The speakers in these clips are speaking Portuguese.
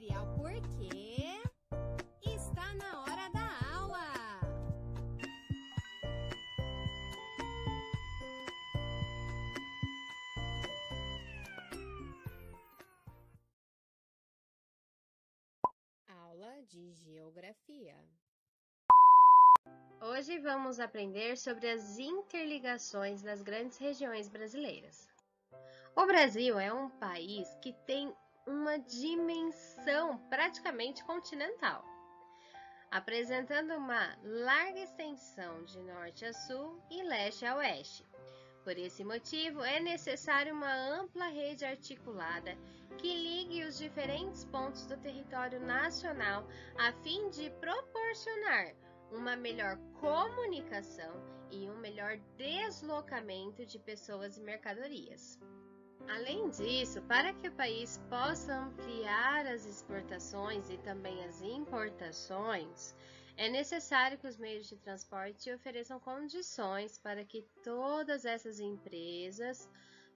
material porque está na hora da aula. Aula de Geografia. Hoje vamos aprender sobre as interligações das grandes regiões brasileiras. O Brasil é um país que tem uma dimensão praticamente continental, apresentando uma larga extensão de norte a sul e leste a oeste. Por esse motivo, é necessário uma ampla rede articulada que ligue os diferentes pontos do território nacional a fim de proporcionar uma melhor comunicação e um melhor deslocamento de pessoas e mercadorias. Além disso, para que o país possa ampliar as exportações e também as importações, é necessário que os meios de transporte ofereçam condições para que todas essas empresas,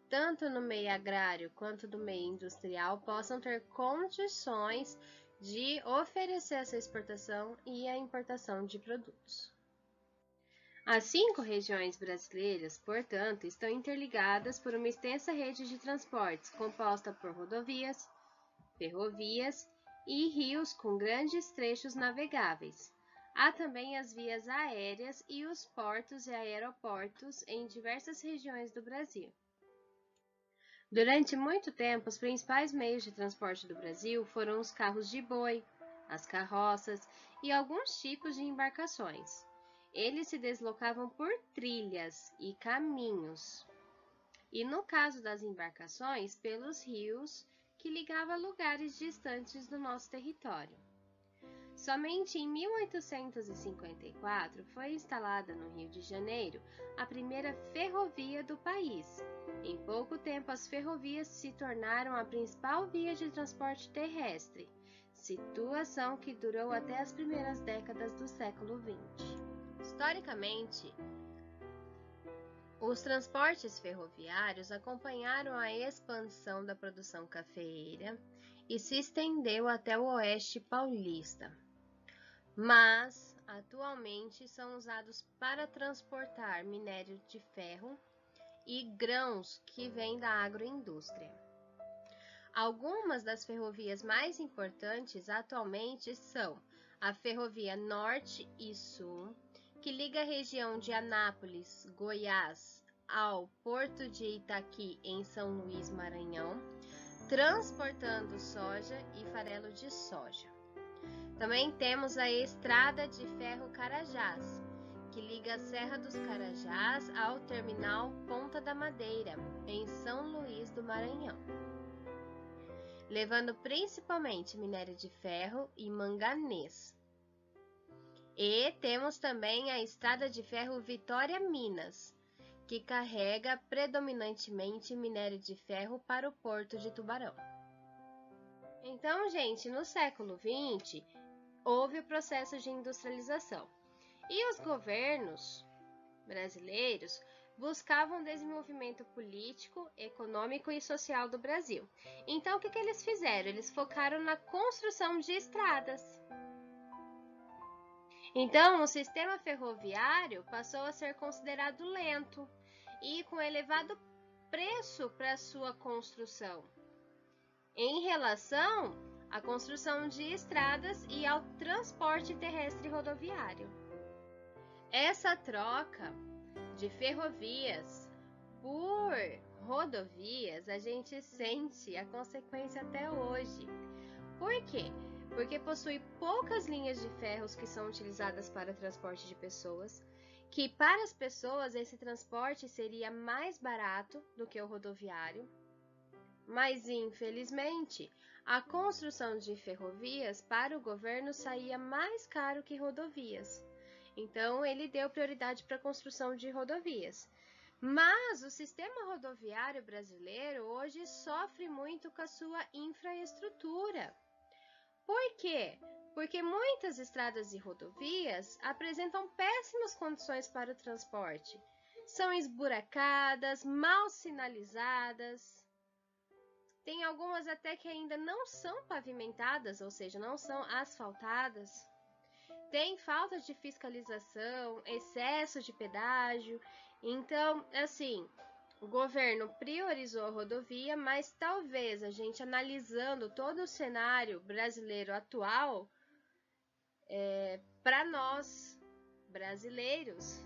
tanto no meio agrário quanto no meio industrial, possam ter condições de oferecer essa exportação e a importação de produtos. As 5 regiões brasileiras, portanto, estão interligadas por uma extensa rede de transportes composta por rodovias, ferrovias e rios com grandes trechos navegáveis. Há também as vias aéreas e os portos e aeroportos em diversas regiões do Brasil. Durante muito tempo, os principais meios de transporte do Brasil foram os carros de boi, as carroças e alguns tipos de embarcações. Eles se deslocavam por trilhas e caminhos, e no caso das embarcações, pelos rios que ligavam lugares distantes do nosso território. Somente em 1854 foi instalada no Rio de Janeiro a primeira ferrovia do país. Em pouco tempo, as ferrovias se tornaram a principal via de transporte terrestre, situação que durou até as primeiras décadas do século XX. Historicamente, os transportes ferroviários acompanharam a expansão da produção cafeeira e se estendeu até o oeste paulista, mas atualmente são usados para transportar minério de ferro e grãos que vêm da agroindústria. Algumas das ferrovias mais importantes atualmente são a Ferrovia Norte e Sul, que liga a região de Anápolis, Goiás, ao Porto de Itaqui, em São Luís, Maranhão, transportando soja e farelo de soja. Também temos a Estrada de Ferro Carajás, que liga a Serra dos Carajás ao terminal Ponta da Madeira, em São Luís do Maranhão, levando principalmente minério de ferro e manganês. E temos também a Estrada de Ferro Vitória-Minas, que carrega predominantemente minério de ferro para o Porto de Tubarão. Então, gente, no século XX, houve o processo de industrialização e os governos brasileiros buscavam o desenvolvimento político, econômico e social do Brasil. Então, o que eles fizeram? Eles focaram na construção de estradas. Então, o sistema ferroviário passou a ser considerado lento e com elevado preço para sua construção, em relação à construção de estradas e ao transporte terrestre e rodoviário. Essa troca de ferrovias por rodovias, a gente sente a consequência até hoje. Por quê? Porque possui poucas linhas de ferros que são utilizadas para transporte de pessoas, que para as pessoas esse transporte seria mais barato do que o rodoviário, mas infelizmente a construção de ferrovias para o governo saía mais caro que rodovias. Então ele deu prioridade para a construção de rodovias. Mas o sistema rodoviário brasileiro hoje sofre muito com a sua infraestrutura. Por quê? Porque muitas estradas e rodovias apresentam péssimas condições para o transporte. São esburacadas, mal sinalizadas, Tem algumas até que ainda não são pavimentadas, ou seja, não são asfaltadas. Tem falta de fiscalização, excesso de pedágio. Então, assim, o governo priorizou a rodovia, mas talvez a gente analisando todo o cenário brasileiro atual, para nós brasileiros,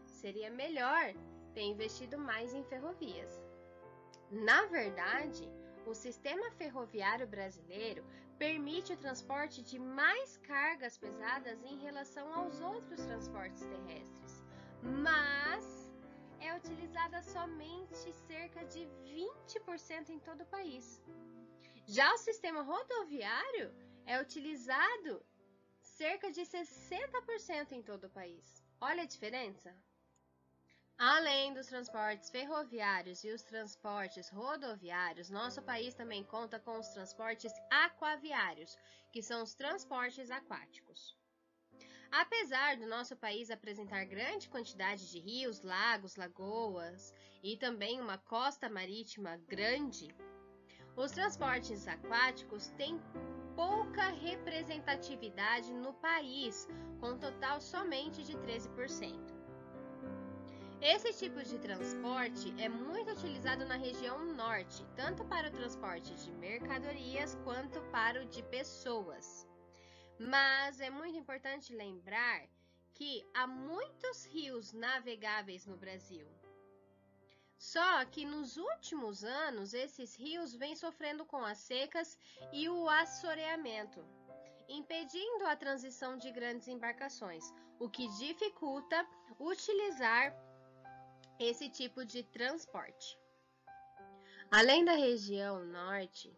seria melhor ter investido mais em ferrovias. Na verdade, o sistema ferroviário brasileiro permite o transporte de mais cargas pesadas em relação aos outros transportes terrestres, mas é utilizada somente cerca de 20% em todo o país. Já o sistema rodoviário é utilizado cerca de 60% em todo o país. Olha a diferença? Além dos transportes ferroviários e os transportes rodoviários, nosso país também conta com os transportes aquaviários, que são os transportes aquáticos. Apesar do nosso país apresentar grande quantidade de rios, lagos, lagoas e também uma costa marítima grande, os transportes aquáticos têm pouca representatividade no país, com um total somente de 13%. Esse tipo de transporte é muito utilizado na região norte, tanto para o transporte de mercadorias quanto para o de pessoas. Mas é muito importante lembrar que há muitos rios navegáveis no Brasil. Só que nos últimos anos, esses rios vêm sofrendo com as secas e o assoreamento, impedindo a transição de grandes embarcações, o que dificulta utilizar esse tipo de transporte. Além da região norte,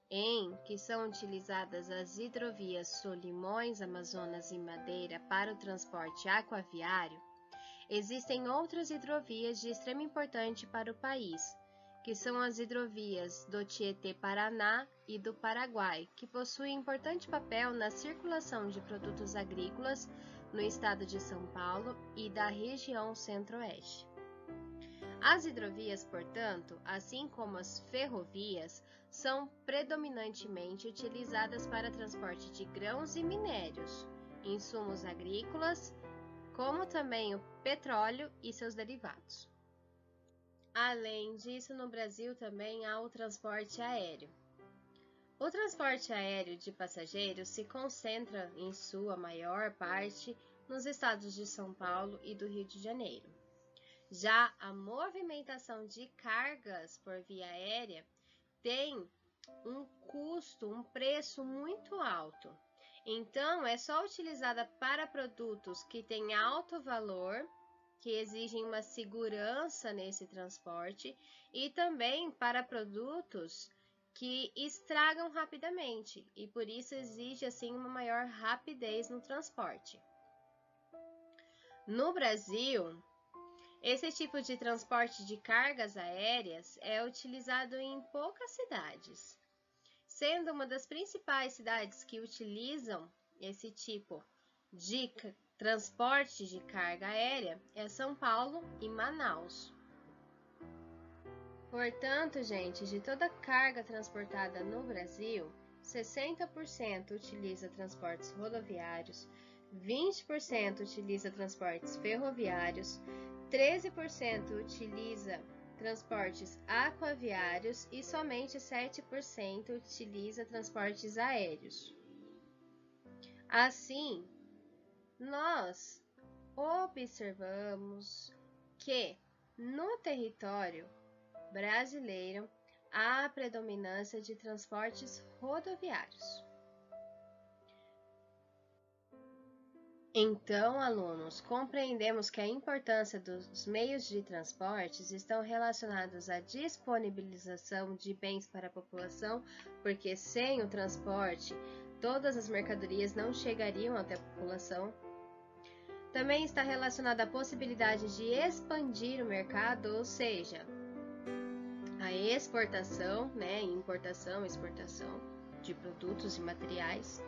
em que são utilizadas as hidrovias Solimões, Amazonas e Madeira para o transporte aquaviário, existem outras hidrovias de extrema importância para o país, que são as hidrovias do Tietê-Paraná e do Paraguai, que possuem importante papel na circulação de produtos agrícolas no estado de São Paulo e da região centro-oeste. As hidrovias, portanto, assim como as ferrovias, são predominantemente utilizadas para transporte de grãos e minérios, insumos agrícolas, como também o petróleo e seus derivados. Além disso, no Brasil também há o transporte aéreo. O transporte aéreo de passageiros se concentra, em sua maior parte, nos estados de São Paulo e do Rio de Janeiro. Já a movimentação de cargas por via aérea tem um custo, um preço muito alto. Então, é só utilizada para produtos que têm alto valor, que exigem uma segurança nesse transporte, e também para produtos que estragam rapidamente, e por isso exige assim uma maior rapidez no transporte. No Brasil, esse tipo de transporte de cargas aéreas é utilizado em poucas cidades, sendo uma das principais cidades que utilizam esse tipo de transporte de carga aérea é São Paulo e Manaus. Portanto, gente, de toda a carga transportada no Brasil, 60% utiliza transportes rodoviários, 20% utiliza transportes ferroviários, 13% utiliza transportes aquaviários e somente 7% utiliza transportes aéreos. Assim, nós observamos que no território brasileiro há a predominância de transportes rodoviários. Então, alunos, compreendemos que a importância dos meios de transportes estão relacionados à disponibilização de bens para a população, porque sem o transporte, todas as mercadorias não chegariam até a população. Também está relacionada à possibilidade de expandir o mercado, ou seja, a exportação, importação, exportação de produtos e materiais.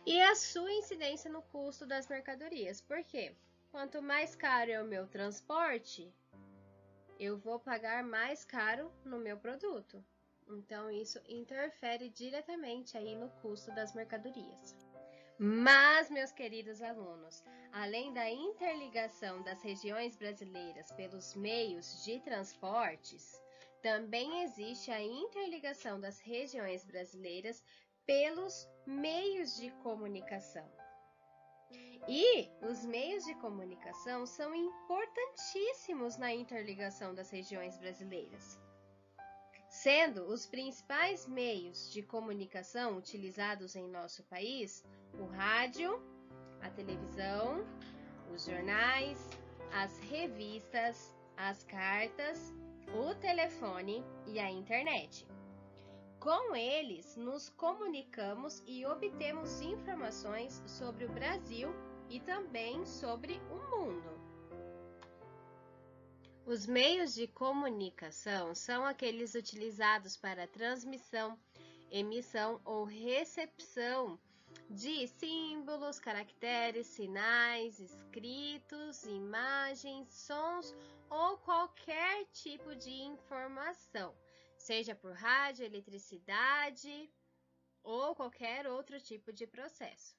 E a sua incidência no custo das mercadorias. Por quê? Quanto mais caro é o meu transporte, eu vou pagar mais caro no meu produto. Então, isso interfere diretamente aí no custo das mercadorias. Mas, meus queridos alunos, além da interligação das regiões brasileiras pelos meios de transportes, também existe a interligação das regiões brasileiras pelos meios de comunicação. E os meios de comunicação são importantíssimos na interligação das regiões brasileiras, sendo os principais meios de comunicação utilizados em nosso país o rádio, a televisão, os jornais, as revistas, as cartas, o telefone e a internet. Com eles, nos comunicamos e obtemos informações sobre o Brasil e também sobre o mundo. Os meios de comunicação são aqueles utilizados para transmissão, emissão ou recepção de símbolos, caracteres, sinais, escritos, imagens, sons ou qualquer tipo de informação, seja por rádio, eletricidade ou qualquer outro tipo de processo.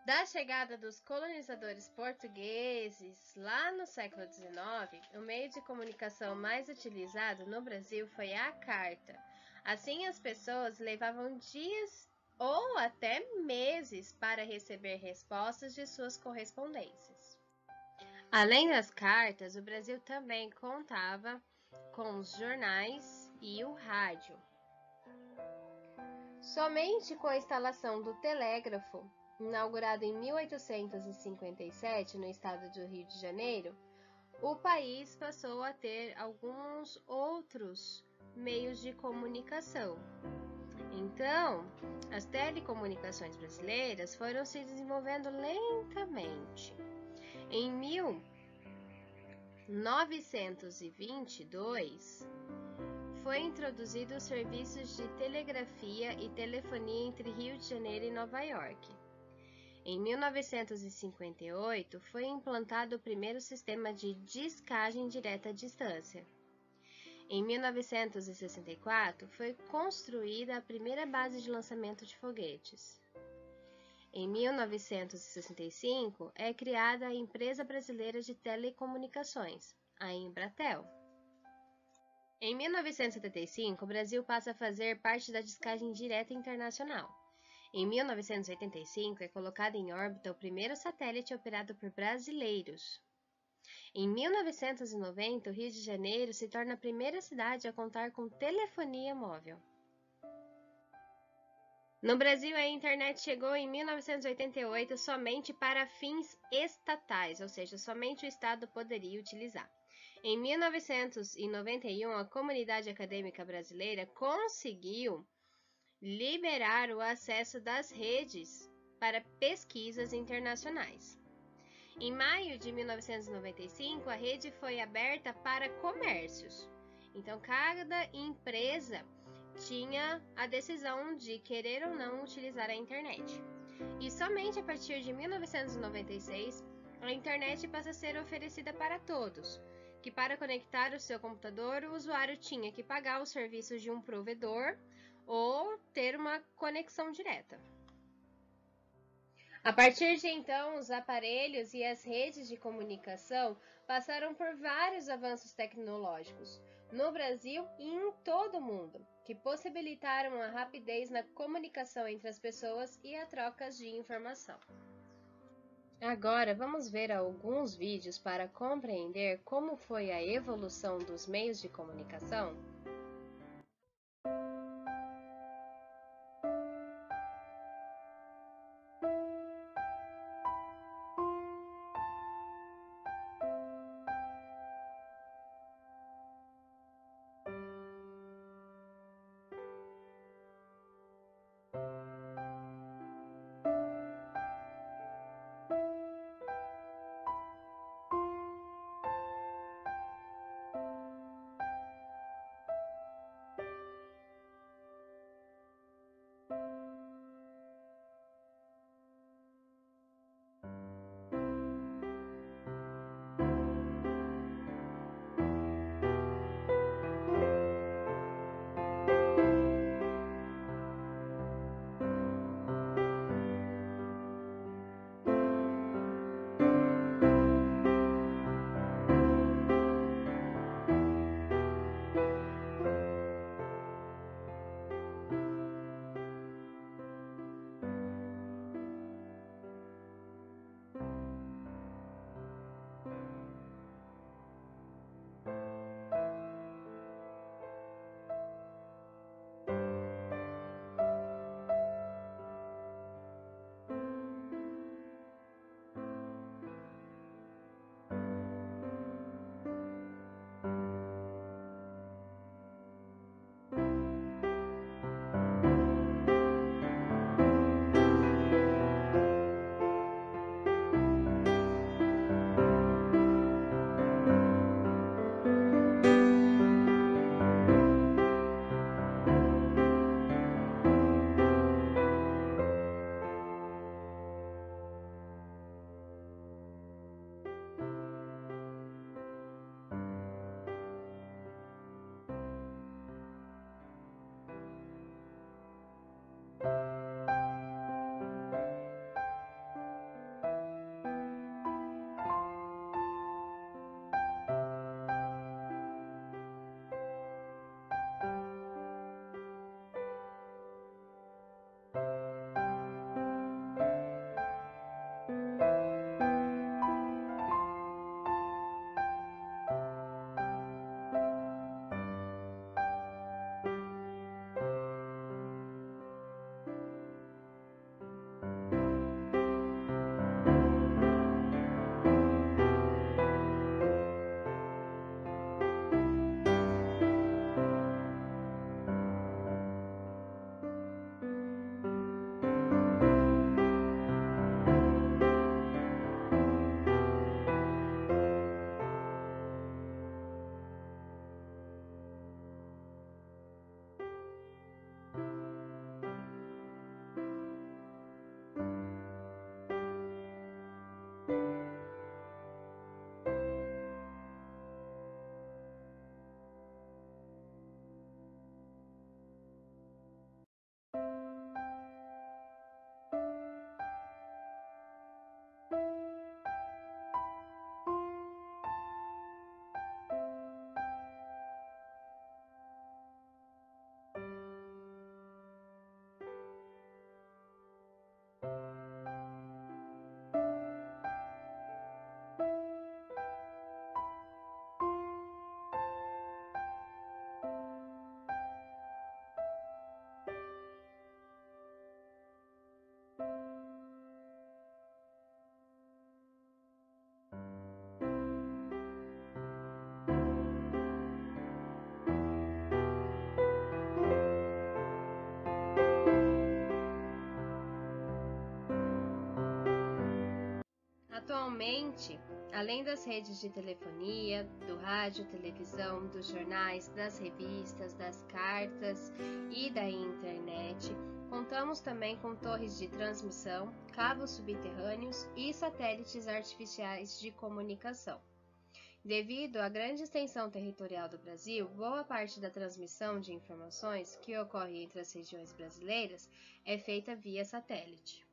Da chegada dos colonizadores portugueses lá no século XIX, o meio de comunicação mais utilizado no Brasil foi a carta. Assim, as pessoas levavam dias ou até meses para receber respostas de suas correspondências. Além das cartas, o Brasil também contava com os jornais e o rádio. Somente com a instalação do telégrafo, inaugurado em 1857 no estado do Rio de Janeiro, o país passou a ter alguns outros meios de comunicação. Então, as telecomunicações brasileiras foram se desenvolvendo lentamente. Em 1922, foi introduzido os serviços de telegrafia e telefonia entre Rio de Janeiro e Nova York. Em 1958, foi implantado o primeiro sistema de discagem direta à distância. Em 1964, foi construída a primeira base de lançamento de foguetes. Em 1965, é criada a Empresa Brasileira de Telecomunicações, a Embratel. Em 1975, o Brasil passa a fazer parte da discagem direta internacional. Em 1985, é colocado em órbita o primeiro satélite operado por brasileiros. Em 1990, o Rio de Janeiro se torna a primeira cidade a contar com telefonia móvel. No Brasil, a internet chegou em 1988 somente para fins estatais, ou seja, somente o Estado poderia utilizar. Em 1991, a comunidade acadêmica brasileira conseguiu liberar o acesso das redes para pesquisas internacionais. Em maio de 1995, a rede foi aberta para comércios. Então, cada empresa tinha a decisão de querer ou não utilizar a internet. E somente a partir de 1996, a internet passa a ser oferecida para todos, que para conectar o seu computador, o usuário tinha que pagar os serviços de um provedor ou ter uma conexão direta. A partir de então, os aparelhos e as redes de comunicação passaram por vários avanços tecnológicos, no Brasil e em todo o mundo, que possibilitaram a rapidez na comunicação entre as pessoas e a troca de informação. Agora, vamos ver alguns vídeos para compreender como foi a evolução dos meios de comunicação. Atualmente, além das redes de telefonia, do rádio, televisão, dos jornais, das revistas, das cartas e da internet, contamos também com torres de transmissão, cabos subterrâneos e satélites artificiais de comunicação. Devido à grande extensão territorial do Brasil, boa parte da transmissão de informações que ocorre entre as regiões brasileiras é feita via satélite.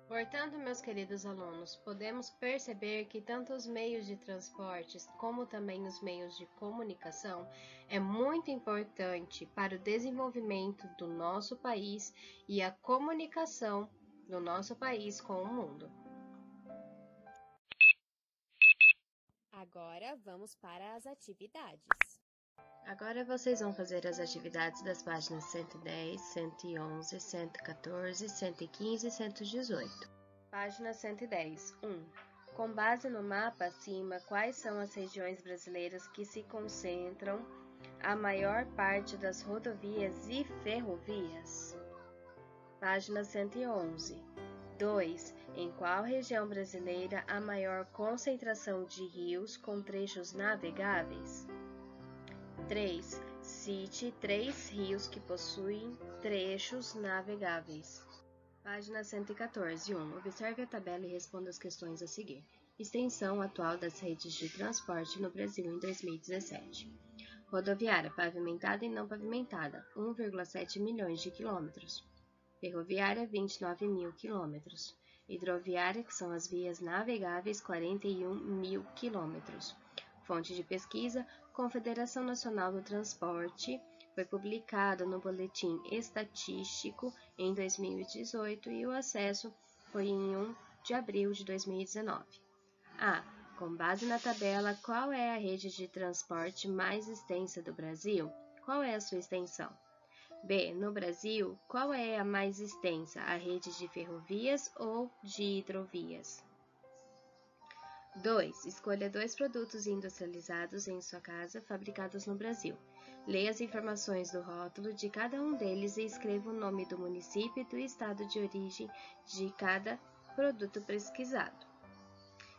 Portanto, meus queridos alunos, podemos perceber que tanto os meios de transportes como também os meios de comunicação é muito importante para o desenvolvimento do nosso país e a comunicação do nosso país com o mundo. Agora vamos para as atividades. Agora vocês vão fazer as atividades das páginas 110, 111, 114, 115 e 118. Página 110. 1. Com base no mapa acima, quais são as regiões brasileiras que se concentram a maior parte das rodovias e ferrovias? Página 111. 2. Em qual região brasileira há maior concentração de rios com trechos navegáveis? 3. Cite 3 rios que possuem trechos navegáveis. Página 114. 1. Observe a tabela e responda as questões a seguir. Extensão atual das redes de transporte no Brasil em 2017. Rodoviária pavimentada e não pavimentada, 1,7 milhões de quilômetros. Ferroviária, 29 mil quilômetros. Hidroviária, que são as vias navegáveis, 41 mil quilômetros. Fonte de pesquisa, Confederação Nacional do Transporte, foi publicado no Boletim Estatístico em 2018 e o acesso foi em 1 de abril de 2019. A. Com base na tabela, qual é a rede de transporte mais extensa do Brasil? Qual é a sua extensão? B. No Brasil, qual é a mais extensa, a rede de ferrovias ou de hidrovias? 2. Escolha 2 produtos industrializados em sua casa fabricados no Brasil. Leia as informações do rótulo de cada um deles e escreva o nome do município e do estado de origem de cada produto pesquisado.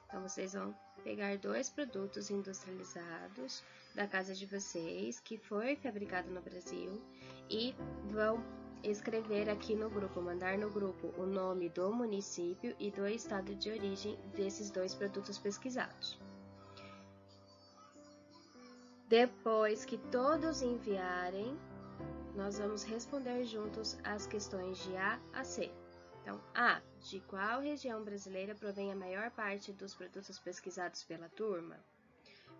Então, vocês vão pegar 2 produtos industrializados da casa de vocês, que foi fabricado no Brasil, e vão escrever aqui no grupo, mandar no grupo o nome do município e do estado de origem desses 2 produtos pesquisados. Depois que todos enviarem, nós vamos responder juntos as questões de A a C. Então, A. De qual região brasileira provém a maior parte dos produtos pesquisados pela turma?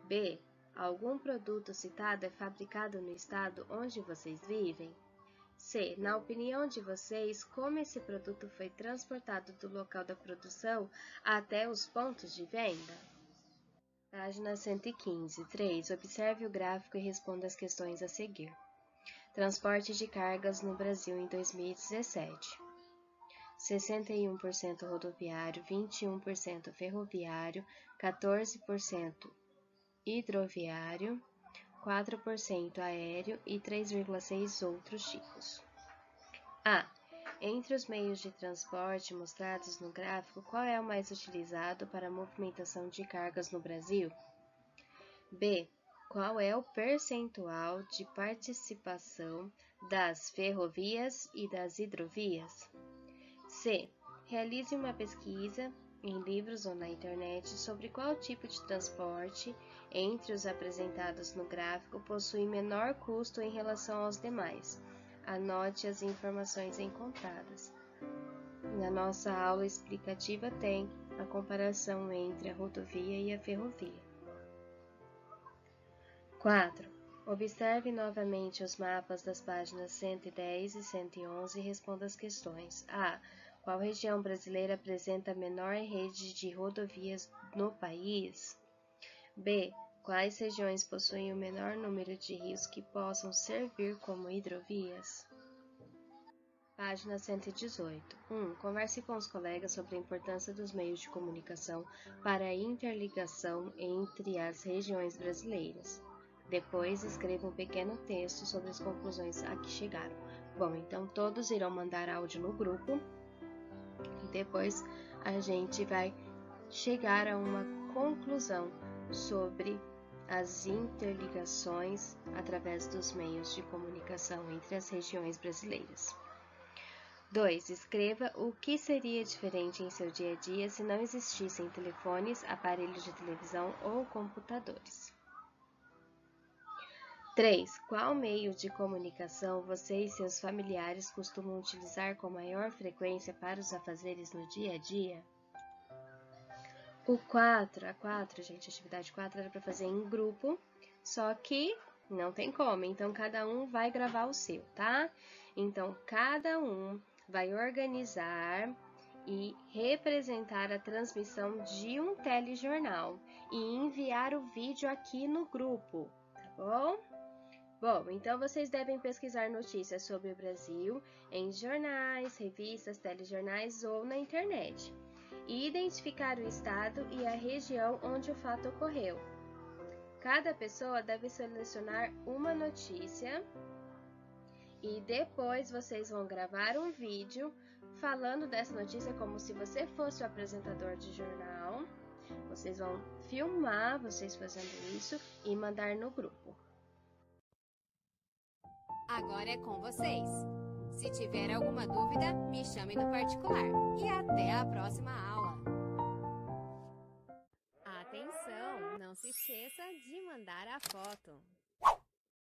B. Algum produto citado é fabricado no estado onde vocês vivem? C. Na opinião de vocês, como esse produto foi transportado do local da produção até os pontos de venda? Página 115. 3. Observe o gráfico e responda as questões a seguir. Transporte de cargas no Brasil em 2017. 61% rodoviário, 21% ferroviário, 14% hidroviário, 4% aéreo e 3,6% outros tipos. A. Entre os meios de transporte mostrados no gráfico, qual é o mais utilizado para a movimentação de cargas no Brasil? B. Qual é o percentual de participação das ferrovias e das hidrovias? C. Realize uma pesquisa em livros ou na internet sobre qual tipo de transporte entre os apresentados no gráfico possui menor custo em relação aos demais. Anote as informações encontradas. Na nossa aula explicativa tem a comparação entre a rodovia e a ferrovia. 4. Observe novamente os mapas das páginas 110 e 111 e responda as questões. A. Qual região brasileira apresenta a menor rede de rodovias no país? B. Quais regiões possuem o menor número de rios que possam servir como hidrovias? Página 118. 1. Converse com os colegas sobre a importância dos meios de comunicação para a interligação entre as regiões brasileiras. Depois, escreva um pequeno texto sobre as conclusões a que chegaram. Bom, então todos irão mandar áudio no grupo e depois a gente vai chegar a uma conclusão sobre as interligações através dos meios de comunicação entre as regiões brasileiras. 2. Escreva o que seria diferente em seu dia a dia se não existissem telefones, aparelhos de televisão ou computadores. 3. Qual meio de comunicação você e seus familiares costumam utilizar com maior frequência para os afazeres no dia a dia? A atividade 4 era para fazer em grupo, só que não tem como, então cada um vai gravar o seu, tá? Então, cada um vai organizar e representar a transmissão de um telejornal e enviar o vídeo aqui no grupo, tá bom? Bom, então vocês devem pesquisar notícias sobre o Brasil em jornais, revistas, telejornais ou na internet e identificar o estado e a região onde o fato ocorreu. Cada pessoa deve selecionar uma notícia e depois vocês vão gravar um vídeo falando dessa notícia como se você fosse o apresentador de jornal. Vocês vão filmar vocês fazendo isso e mandar no grupo. Agora é com vocês. Se tiver alguma dúvida, me chame no particular. E até a próxima aula. Atenção, não se esqueça de mandar a foto.